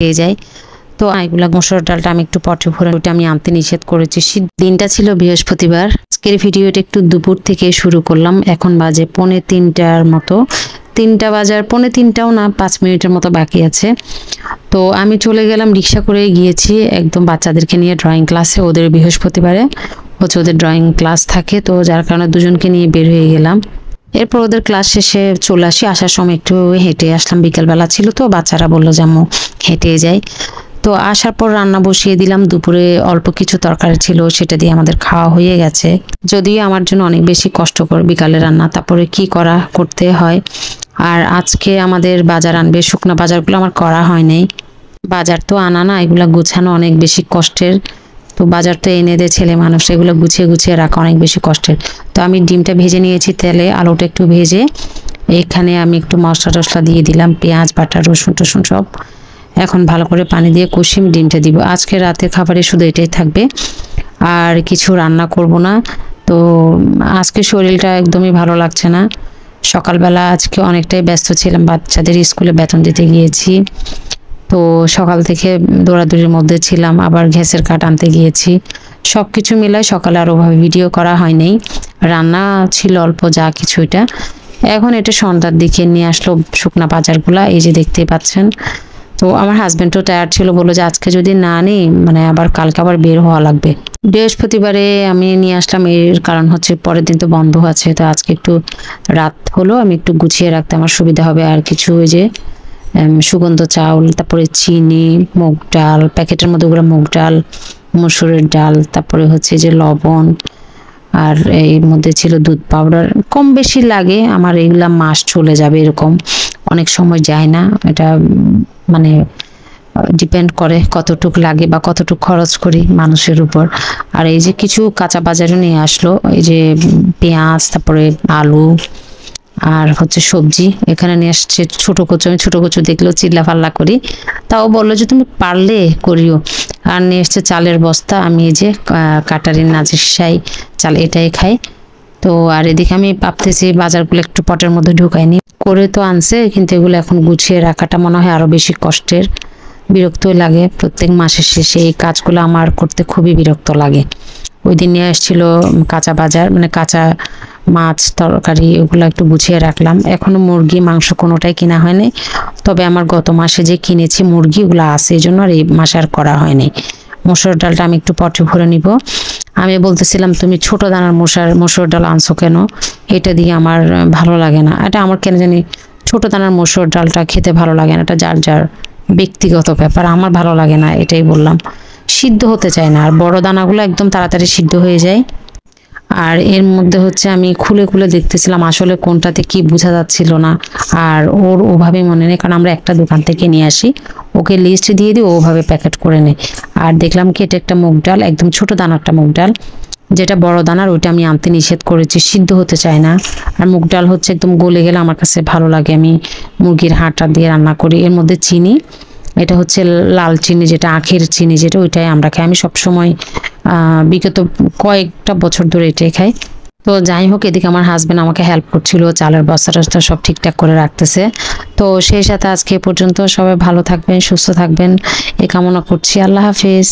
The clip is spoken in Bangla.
পেয়ে যায়। তো এগুলা মসুর ডালটা আমি একটু পটে ভরে ওটা আমি আনতে নিষেধ করেছি। দিনটা ছিল বৃহস্পতিবার। আজকের ভিডিওটা একটু দুপুর থেকে শুরু করলাম। এখন বাজে 2:45টার মতো, 3টা বাজার 2:45টাও না, 5 মিনিটের মতো বাকি আছে। তো আমি চলে গেলাম, রিক্সা করে গিয়েছি একদম বাচ্চাদেরকে নিয়ে ড্রয়িং ক্লাসে। ওদের বৃহস্পতিবারে হচ্ছে ওদের ড্রয়িং ক্লাস থাকে, তো যার কারণে দুজনকে নিয়ে বের হয়ে গেলাম। এরপর ওদের ক্লাস শেষে চলে আসি। আসার সময় একটু হেঁটে আসলাম, বিকেলবেলা ছিল তো বাচ্চারা বললো যে আম্মু হেঁটে যাই। তো আসার পর রান্না বসিয়ে দিলাম। দুপুরে অল্প কিছু তরকারি ছিল, সেটা দিয়ে আমাদের খাওয়া হয়ে গেছে। যদিও আমার জন্য অনেক বেশি কষ্টকর বিকালে রান্না, তারপরে কি করতে হয়। আর আজকে আমাদের বাজার আনবে, শুকনো বাজারগুলো আমার করা হয় নাই। বাজার তো আনা না, এগুলো গুছানো অনেক বেশি কষ্টের। তো বাজার তো এনে দেয় ছেলে মানুষ, এগুলো গুছিয়ে গুছিয়ে রাখা অনেক বেশি কষ্টের। তো আমি ডিমটা ভেজে নিয়েছি তেলে, আলুটা একটু ভেজে এখানে আমি একটু মশলা টশলা দিয়ে দিলাম, পেঁয়াজ বাটা রসুন টসুন সব। এখন ভালো করে পানি দিয়ে কষিয়ে ডিমটা দিব। আজকে রাতের খাবারে শুধু এটাই থাকবে, আর কিছু রান্না করব না। তো আজকে শরীরটা একদমই ভালো লাগছে না। সকালবেলা আজকে অনেকটাই ব্যস্ত ছিলাম, বাচ্চাদের স্কুলে বেতন দিতে গিয়েছি। তো সকাল থেকে দৌড়াদৌড়ির মধ্যে ছিলাম, আবার গ্যাসের কাঠ আনতে গিয়েছি। সব কিছু মিলায় সকালে আর ওভাবে ভিডিও করা হয়নি। রান্না ছিল অল্প যা কিছু। এটা এখন এটা সন্ধ্যার দিকে নিয়ে আসলো শুকনা বাজারগুলা, এই যে দেখতেই পাচ্ছেন। তো আমার হাজবেন্ডও টায়ার্ড ছিল, বললো যে আজকে যদি না নিই মানে আবার কালকে আবার বের হওয়া লাগবে। বৃহস্পতিবারে আমি নিয়ে আসলাম, এর কারণ হচ্ছে পরের দিন তো বন্ধ আছে। তো আজকে একটু রাত হলো, আমি একটু গুছিয়ে রাখতে আমার সুবিধা হবে। আর কিছু ওই যে সুগন্ধ চাউল, তারপরে চিনি, মুগ ডাল, প্যাকেটের মধ্যে ওগুলো মুগ ডাল, মসুরের ডাল, তারপরে হচ্ছে যে লবণ, আর এর মধ্যে ছিল দুধ পাউডার। কম বেশি লাগে আমার, এগুলা মাস চলে যাবে এরকম, অনেক সময় যায় না। এটা মানে ডিপেন্ড করে কতটুক লাগে বা কতটুক খরচ করি মানুষের উপর। আর এই যে কিছু কাঁচা বাজারও নিয়ে আসলো, এই যে পেঁয়াজ, তারপরে আলু, আর হচ্ছে সবজি এখানে নিয়ে আসছে ছোট কচু। আমি ছোট কচু দেখলেও চিল্লা ফাল্লা করি, তাও বললো যে তুমি পারলে করিও। আর নিয়ে এসছে চালের বস্তা। আমি এই যে কাটারির নাজিরশাহী চাল এটাই খাই। তো আর এদিকে আমি ভাবতেছি বাজারগুলো একটু পটের মধ্যে ঢুকাইনি করে তো আনছে, কিন্তু এগুলো এখন গুছিয়ে রাখাটা মনে হয় আরো বেশি কষ্টের। বিরক্তই লাগে, প্রত্যেক মাসের শেষে এই কাজগুলো আমার করতে খুবই বিরক্ত লাগে। ওই দিন নিয়ে আসছিল কাঁচা বাজার, মানে কাঁচা মাছ তরকারি, ওগুলো একটু গুছিয়ে রাখলাম। এখনো মুরগি মাংস কোনোটাই কিনা হয়নি, তবে আমার গত মাসে যে কিনেছি মুরগি ওগুলো আছে, এই জন্য আর এই মাসে আর করা হয়নি। মসুর ডালটা আমি একটু পটে ভরে নিব। আমি বলতেছিলাম তুমি ছোট দানার মসুর ডাল আনছো কেন, এটা দিয়ে আমার ভালো লাগে না। এটা আমার কেন জানি ছোট দানার মসুর ডালটা খেতে ভালো লাগে না, এটা যার যার ব্যক্তিগত ব্যাপার, আমার ভালো লাগে না, এটাই বললাম। সিদ্ধ হতে চায় না, আর বড় দানাগুলো একদম তাড়াতাড়ি সিদ্ধ হয়ে যায়। আর এর মধ্যে হচ্ছে আমি খুলে খুলে দেখতেছিলাম আসলে কোনটাতে কি বোঝা যাচ্ছিল না। আর ওর ওভাবে মনে নেই, কারণ আমরা একটা দোকান থেকে নিয়ে আসি, ওকে লিস্ট দিয়ে দিই, ওভাবে প্যাকেট করে নেই। আর দেখলাম কি এটা একটা মুগ ডাল, একদম ছোট দানারটা মুগ ডাল, যেটা বড় দানার ওইটা আমি আনতে নিষেধ করেছি, সিদ্ধ হতে চায় না। আর মুগ ডাল হচ্ছে একদম গলে গেলে আমার কাছে ভালো লাগে, আমি মুরগির হাঁটা দিয়ে রান্না করি। এর মধ্যে চিনি, এটা হচ্ছে লাল চিনি, যেটা আখের চিনি, যেটা ওইটাই আমরা খাই। আমি সবসময় বিগত কয়েকটা বছর ধরে এটাই খাই। তো যাই হোক, এদিকে আমার হাজবেন্ড আমাকে হেল্প করছিল, চালের বস্তা টস্তা সব ঠিকঠাক করে রাখতেছে। তো সেই সাথে আজকে পর্যন্ত সবাই ভালো থাকবেন, সুস্থ থাকবেন, এ কামনা করছি। আল্লাহ হাফেজ।